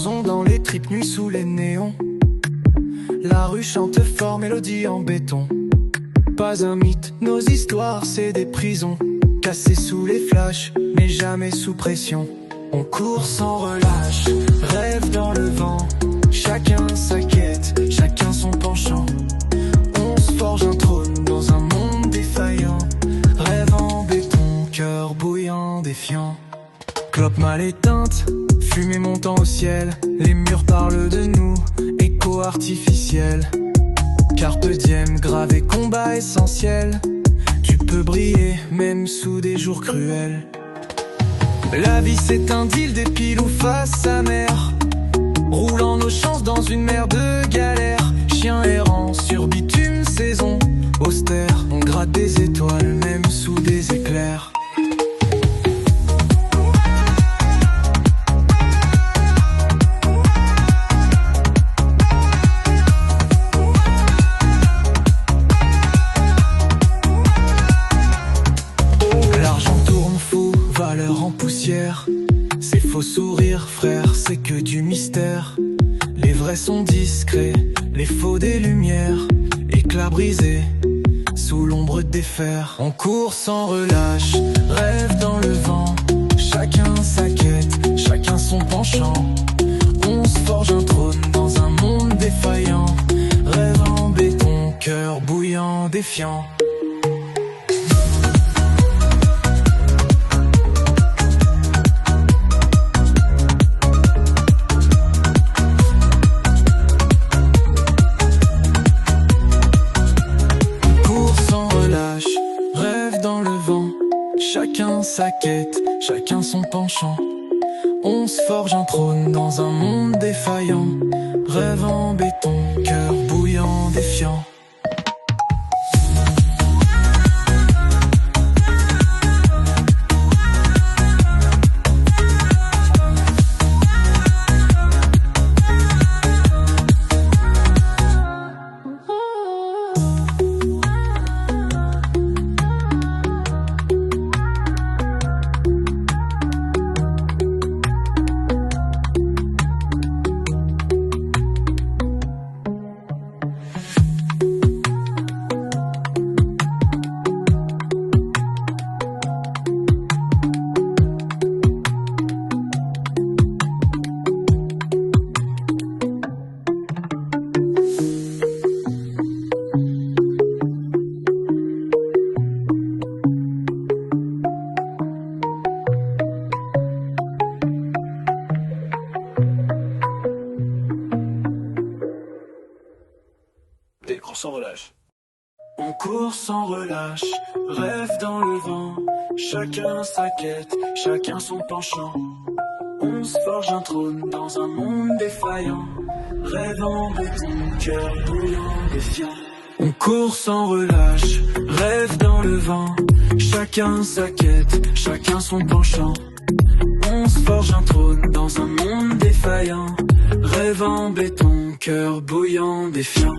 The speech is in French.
Plongeons dans les tripes nues sous les néons. La rue chante fort, mélodie en béton. Pas un mythe, nos histoires c'est des prisons. Cassées sous les flashs, mais jamais sous pression. On court sans relâche, rêve dans le vent. Chacun sa quête, chacun son penchant. On se forge un trône dans un monde défaillant. Rêve en béton, cœur bouillant, défiant. Clope mal éteinte, fumée montant au ciel. Les murs parlent de nous, écho artificiel. Carpe diem, gravé combat essentiel. Tu peux briller, même sous des jours cruels. La vie c'est un deal des piles ou face amère. Roulant nos chances dans une mer de galère. Chien errant sur bitume, saison austère. On gratte des étoiles, même sous des éclairs. Valeur en poussière, ces faux sourires frères, c'est que du mystère. Les vrais sont discrets, les faux des lumières. Éclats brisés, sous l'ombre des fers. On court sans relâche, rêve dans le vent. Chacun sa quête, chacun son penchant. On se forge un trône dans un monde défaillant. Rêve en béton, cœur bouillant, défiant. Chacun sa quête, chacun son penchant. On se forge un trône dans un monde défaillant. Rêve en béton, cœur bouillant, défiant. Sans relâche. On court sans relâche, rêve dans le vent. Chacun sa quête, chacun son penchant. On se forge un trône dans un monde défaillant. Rêve en béton, cœur bouillant, défiant. On court sans relâche, rêve dans le vent. Chacun sa quête, chacun son penchant. On se forge un trône dans un monde défaillant. Rêve en béton, cœur bouillant, défiant.